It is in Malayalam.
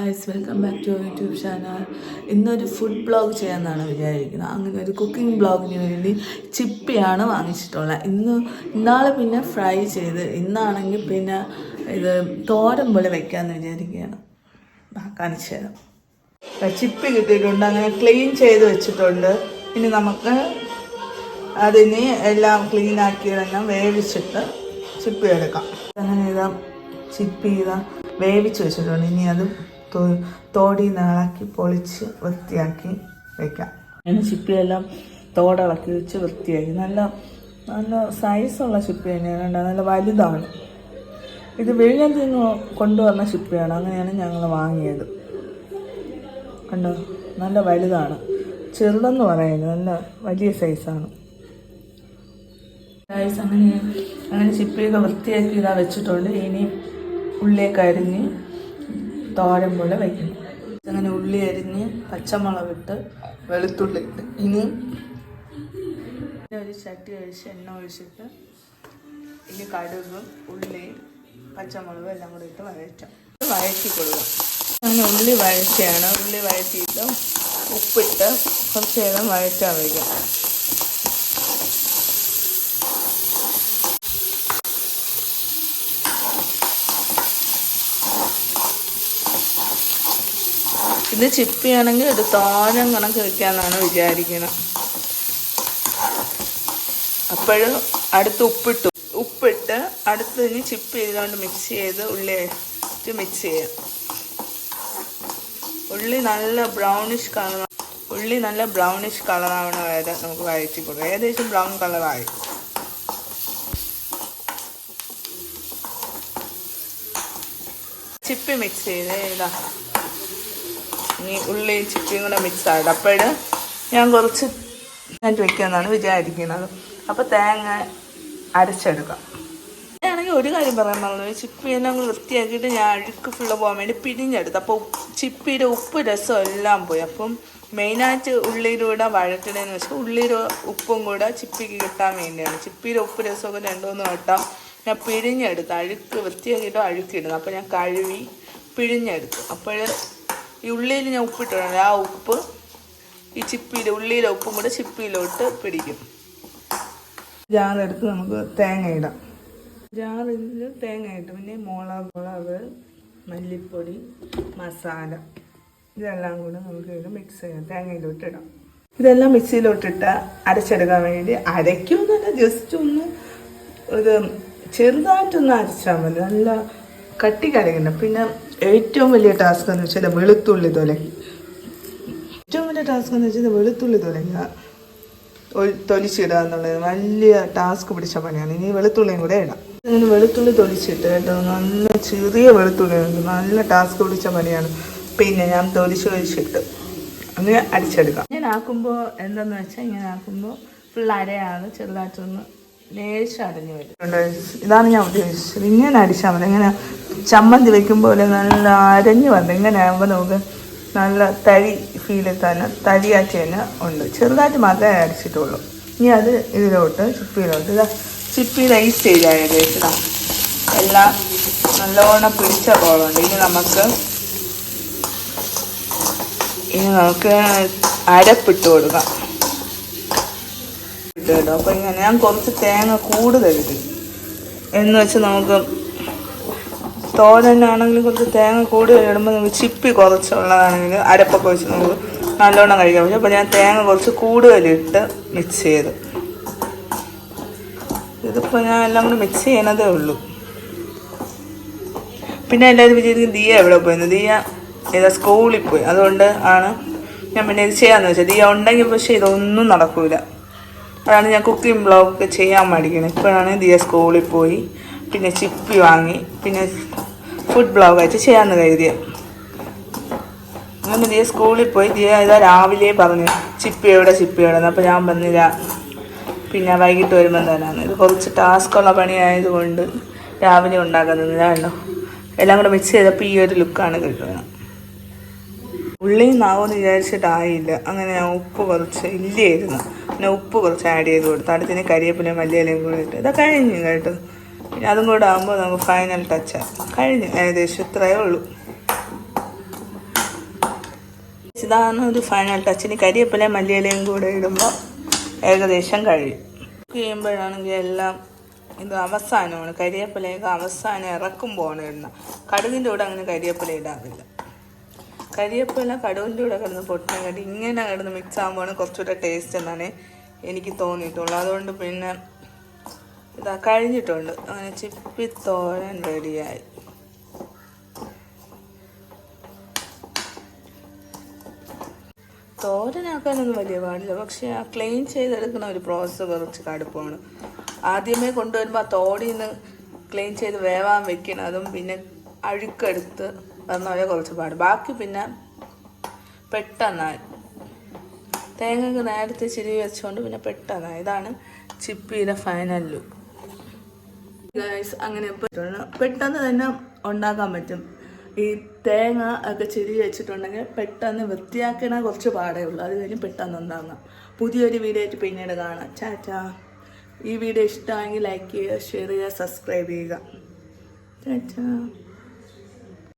Guys, welcome back to YouTube channel. ഇന്നൊരു ഫുഡ് ബ്ലോഗ് ചെയ്യാമെന്നാണ് വിചാരിക്കുന്നത്. അങ്ങനെ ഒരു കുക്കിംഗ് ബ്ലോഗിന് വേണ്ടി ചിപ്പിയാണ് വാങ്ങിച്ചിട്ടുള്ളത്. ഇന്നാളെ പിന്നെ ഫ്രൈ ചെയ്ത്, ഇന്നാണെങ്കിൽ പിന്നെ ഇത് തോരൻ പോലെ വെക്കാമെന്ന് വിചാരിക്കുകയാണ്. കാണിച്ചു തരാം. ചിപ്പി കിട്ടിയിട്ടുണ്ട്, അങ്ങനെ ക്ലീൻ ചെയ്ത് വെച്ചിട്ടുണ്ട്. ഇനി നമുക്ക് അതിന് എല്ലാം ക്ലീനാക്കിയതെല്ലാം വേവിച്ചിട്ട് ചിപ്പി എടുക്കാം. അങ്ങനെ ഇതാ ചിപ്പി വേവിച്ച് വെച്ചിട്ടുണ്ട്. ഇനി അത് തോടി ഇളക്കി പൊളിച്ച് വൃത്തിയാക്കി വെക്കാം. അങ്ങനെ ചിപ്പിയെല്ലാം തോടിളക്കി വെച്ച് വൃത്തിയാക്കി നല്ല നല്ല സൈസുള്ള ചിപ്പി തന്നെയാണ്. നല്ല വലുതാണ്. ഇത് വിഴിഞ്ഞത്തിൽ നിന്ന് കൊണ്ടുവന്ന ചിപ്പിയാണ്. അങ്ങനെയാണ് ഞങ്ങൾ വാങ്ങിയത്. കണ്ടോ, നല്ല വലുതാണ്. ചെറുതെന്ന് പറയുന്നത് നല്ല വലിയ സൈസാണ്. അങ്ങനെ ചിപ്പിയൊക്കെ വൃത്തിയാക്കി വെച്ചിട്ടുണ്ട്. ഇനി ഉള്ളിയൊക്കെ അരിഞ്ഞ് തോരൻ പോലെ വയ്ക്കുന്നു. അങ്ങനെ ഉള്ളി അരിഞ്ഞ് പച്ചമുളകിട്ട് വെളുത്തുള്ളി ഇട്ട് ഇനി ഒരു ചട്ടി ഒഴിച്ച് എണ്ണ ഒഴിച്ചിട്ട് ഇനി കടുകും ഉള്ളിയും പച്ചമുളകും എല്ലാം കൂടി ഇട്ട് വഴറ്റി കൊടുക്കാം. അങ്ങനെ ഉള്ളി വഴറ്റിയാണ്. ഉള്ളി വഴറ്റിയിട്ട് ഉപ്പിട്ട് കുറച്ച് നേരം വഴറ്റാൻ വയ്ക്കാം. ഇത് ചിപ്പിയാണെങ്കിൽ ഒരു തോരൻ കണക്ക് വെക്കാമെന്നാണ് വിചാരിക്കുന്നത്. അപ്പോഴും അടുത്ത് ഉപ്പിട്ട് അടുത്ത് ഇനി ചിപ്പ് ചെയ്തുകൊണ്ട് മിക്സ് ചെയ്ത് ഉള്ളി ഇട്ട് മിക്സ് ചെയ്യാം. ഉള്ളി നല്ല ബ്രൗണിഷ് കളറാവണ വരെ നമുക്ക് വഴറ്റി കൊടുക്കാം. ഏകദേശം ബ്രൗൺ കളറായി. ചിപ്പി മിക്സ് ചെയ്ത് ഇനി ഉള്ളിയും ചിപ്പിയും കൂടെ മിക്സ് ആയിട്ട് അപ്പോഴ് ഞാൻ കുറച്ച് വെക്കാമെന്നാണ് വിചാരിക്കുന്നത്. അപ്പോൾ തേങ്ങ അരച്ചെടുക്കാം. ഞാനാണെങ്കിൽ ഒരു കാര്യം പറയാൻ പറഞ്ഞു. ചിപ്പി എല്ലാം കൂടി വൃത്തിയാക്കിയിട്ട് ഞാൻ അഴുക്ക് ഫുള്ള് പോകാൻ വേണ്ടി പിഴിഞ്ഞെടുത്തു. അപ്പോൾ ചിപ്പിയുടെ ഉപ്പ് രസം എല്ലാം പോയി. അപ്പം മെയിനായിട്ട് ഉള്ളിയിലൂടെ വഴറ്റണേന്ന് വെച്ചാൽ ഉള്ളിയുടെ ഉപ്പും കൂടെ ചിപ്പിക്ക് കിട്ടാൻ വേണ്ടിയാണ്. ചിപ്പിയുടെ ഉപ്പ് രസമൊക്കെ 2-3 വട്ടം ഞാൻ പിഴിഞ്ഞെടുത്തു. അഴുക്ക് വൃത്തിയാക്കിയിട്ട് അഴുക്കിടുന്നു. അപ്പോൾ ഞാൻ കഴുകി പിഴിഞ്ഞെടുത്തു. അപ്പോൾ ഈ ഉള്ളിയിൽ ഞാൻ ഉപ്പിട്ടുണ്ട്. ആ ഉപ്പ് ഈ ചിപ്പിയിലെ ഉള്ളിയിലെ ഉപ്പും കൂടെ ചിപ്പിയിലോട്ട് പിടിക്കും. ജാറെടുത്ത് നമുക്ക് തേങ്ങ ഇടാം. ജാറിൽ തേങ്ങ ഇട്ട് പിന്നെ മുളക്, മല്ലിപ്പൊടി, മസാല ഇതെല്ലാം കൂടെ നമുക്ക് ഇത് മിക്സ് ചെയ്യാം. തേങ്ങയിലോട്ട് ഇടാം. ഇതെല്ലാം മിക്സിയിലോട്ടിട്ട് അരച്ചെടുക്കാൻ വേണ്ടി അരയ്ക്കുമെന്നല്ല, ജസ്റ്റ് ഒന്ന് ഒരു ചെറുതായിട്ടൊന്ന് അരച്ചാൽ മതി. നല്ല കട്ടിക്കരയ്ക്കണം. പിന്നെ ഏറ്റവും വലിയ ടാസ്ക് എന്ന് വെച്ചാൽ വെളുത്തുള്ളി തൊലയ്ക്കുക. തൊലിച്ചിടുക എന്നുള്ളത് വലിയ ടാസ്ക് പിടിച്ച പണിയാണ്. ഇനി വെളുത്തുള്ളിയും കൂടെ ഇടാം. അങ്ങനെ വെളുത്തുള്ളി തൊലിച്ചിട്ട് കേട്ടോ, നല്ല ചെറിയ വെളുത്തുള്ളി ഉണ്ട്. നല്ല ടാസ്ക് പിടിച്ച പണിയാണ്. പിന്നെ ഞാൻ തൊലിച്ചിട്ട് അങ്ങനെ അടിച്ചെടുക്കാം. ഇങ്ങനെ ആക്കുമ്പോൾ എന്താണെന്ന് വെച്ചാൽ ഇങ്ങനെ ആക്കുമ്പോൾ ഫുൾ അരയാണ്. ചെറുതായിട്ടൊന്ന് ലേശം അരഞ്ഞു വരും. ഇതാണ് ഞാൻ ഉദ്ദേശിച്ചത്. ഇങ്ങനെ അടിച്ചാൽ മതി. ഇങ്ങനെ ചമ്മന്തി വെക്കുമ്പോൾ നല്ല അരഞ്ഞു വന്നത്. ഇങ്ങനെ ആകുമ്പോൾ നമുക്ക് നല്ല തരി ഫീലിൽ തന്നെ തരിയാറ്റി തന്നെ ഉണ്ട്. ചെറുതായിട്ട് മാത്രമേ അടിച്ചിട്ടുള്ളൂ. ഇനി അത് ഇതിലോട്ട് ചിപ്പിയിലോട്ട് ചിപ്പി ഈ സ്റ്റേജായ ഏകദേശം എല്ലാം നല്ലോണം പിടിച്ച പോളുണ്ട്. ഇനി നമുക്ക് അരപ്പിട്ട് കൊടുക്കാം കേട്ടോ. അപ്പോൾ ഇങ്ങനെ ഞാൻ കുറച്ച് തേങ്ങ കൂടുതലിട്ട് എന്ന് വെച്ചാൽ നമുക്ക് തോരനാണെങ്കിൽ കുറച്ച് തേങ്ങ കൂടുതൽ ഇടുമ്പോൾ നമുക്ക് ചിപ്പി കുറച്ചുള്ളതാണെങ്കിൽ അരപ്പൊക്കെ വെച്ച് നമുക്ക് നല്ലോണം കഴിക്കാൻ പറ്റും. അപ്പോൾ ഞാൻ തേങ്ങ കുറച്ച് കൂടുതലിട്ട് മിക്സ് ചെയ്ത് ഇതിപ്പോൾ ഞാൻ എല്ലാം കൂടി മിക്സ് ചെയ്യണതേ ഉള്ളൂ. പിന്നെ എല്ലാവരും വിചാരിക്കും ദിയ എവിടെ പോയിരുന്നു. ദിയ സ്കൂളിൽ പോയി. അതുകൊണ്ട് ആണ് ഞാൻ പിന്നെ ഇത് ചെയ്യാമെന്ന് വെച്ചാൽ. ദിയ ഉണ്ടെങ്കിൽ പക്ഷേ ഇതൊന്നും നടക്കില്ല. അതാണ് ഞാൻ കുക്കിംഗ് ബ്ലോഗ് ചെയ്യാൻ മടിക്കുന്നത്. ഇപ്പോഴാണ് ദിയ സ്കൂളിൽ പോയി. പിന്നെ ചിപ്പി വാങ്ങി. പിന്നെ ഫുഡ് ബ്ലോഗായിട്ട് ചെയ്യാമെന്ന് കരുതിയത്. അങ്ങനെ ദിയ സ്കൂളിൽ പോയി. ദിയ രാവിലെ പറഞ്ഞു ചിപ്പി എവിടെ. അപ്പോൾ ഞാൻ പറഞ്ഞില്ല, പിന്നെ വൈകിട്ട് വരുമ്പോൾ തന്നെയാണ്. ഇത് കുറച്ച് ടാസ്ക്കുള്ള പണിയായതുകൊണ്ട് രാവിലെ ഉണ്ടാക്കുന്നില്ല. കണ്ടോ, എല്ലാം കൂടെ മിക്സ് ചെയ്തപ്പോൾ ഈ ഒരു ലുക്കാണ് കിട്ടുന്നത്. ഉള്ളിയും നാവെന്ന് വിചാരിച്ചിട്ടായില്ല. അങ്ങനെ ഞാൻ ഉപ്പ് കുറച്ച് ഇല്ലായിരുന്നു. പിന്നെ ഉപ്പ് കുറച്ച് ആഡ് ചെയ്ത് കൊടുത്തു. അടുത്തിന് കരിയേപ്പിലയും മല്ലിയിലയും കൂടി ഇട്ട് ഇതൊക്കെ കഴിഞ്ഞു കേട്ടോ. പിന്നെ അതും കൂടെ ആകുമ്പോൾ നമുക്ക് ഫൈനൽ ടച്ചാണ് കഴിഞ്ഞു. ഏകദേശം ഇത്രയേ ഉള്ളൂ. ഇതാണ് ഒരു ഫൈനൽ ടച്ചിന്. കരിയേപ്പിലയും മല്ലിയിലയും കൂടെ ഇടുമ്പോൾ ഏകദേശം കഴിയും. കുക്ക് ചെയ്യുമ്പോഴാണെങ്കിൽ എല്ലാം ഇത് അവസാനമാണ്. കരിയേപ്പിലയൊക്കെ അവസാനം ഇറക്കുമ്പോഴാണ് ഇടുന്നത്. കടുകിൻ്റെ കൂടെ അങ്ങനെ കരിയേപ്പില ഇടാറില്ല. കരിയേപ്പില കടുകിൻ്റെ കൂടെ കിടന്ന് പൊട്ടിനെ കണ്ടി ഇങ്ങനെ കിടന്ന് മിക്സ് ആകുമ്പോഴാണ് കുറച്ചുകൂടെ ടേസ്റ്റ് എന്നാണ് എനിക്ക് തോന്നിയിട്ടുള്ളൂ. അതുകൊണ്ട് പിന്നെ ഇതാ കഴിഞ്ഞിട്ടുണ്ട്. അങ്ങനെ ചിപ്പിത്തോരൻ റെഡിയായി. തോരനാക്കാനൊന്നും വലിയ പാടില്ല, പക്ഷേ ആ ക്ലീൻ ചെയ്തെടുക്കുന്ന ഒരു പ്രോസസ്സ് കുറച്ച് കടുപ്പമാണ്. ആദ്യമേ കൊണ്ടുവരുമ്പോൾ ആ തോടിൽ നിന്ന് ക്ലീൻ ചെയ്ത് വേവാൻ വെക്കണം. അതും പിന്നെ അഴുക്കെടുത്ത് വന്നവരെ കുറച്ച് പാട്. ബാക്കി പിന്നെ പെട്ടെന്നായി. തേങ്ങക്ക് നേരത്തെ ചിരി വെച്ചുകൊണ്ട് പിന്നെ പെട്ടെന്നായി. ഇതാണ് ചിപ്പിയുടെ ഫൈനൽ ലുക്ക്. അങ്ങനെ പെട്ടെന്ന് തന്നെ ഉണ്ടാക്കാൻ പറ്റും. ഈ തേങ്ങ ഒക്കെ ചിരി വെച്ചിട്ടുണ്ടെങ്കിൽ പെട്ടെന്ന് വൃത്തിയാക്കണ കുറച്ച് പാടേ ഉള്ളൂ. അത് കഴിഞ്ഞ് പെട്ടെന്ന് ഉണ്ടാകാം. പുതിയൊരു വീഡിയോ ആയിട്ട് പിന്നീട് കാണാം. ചാച്ചാ. ഈ വീഡിയോ ഇഷ്ടമായെങ്കിൽ ലൈക്ക് ചെയ്യുക, ഷെയർ ചെയ്യുക, സബ്സ്ക്രൈബ് ചെയ്യുക. ചാച്ചാ.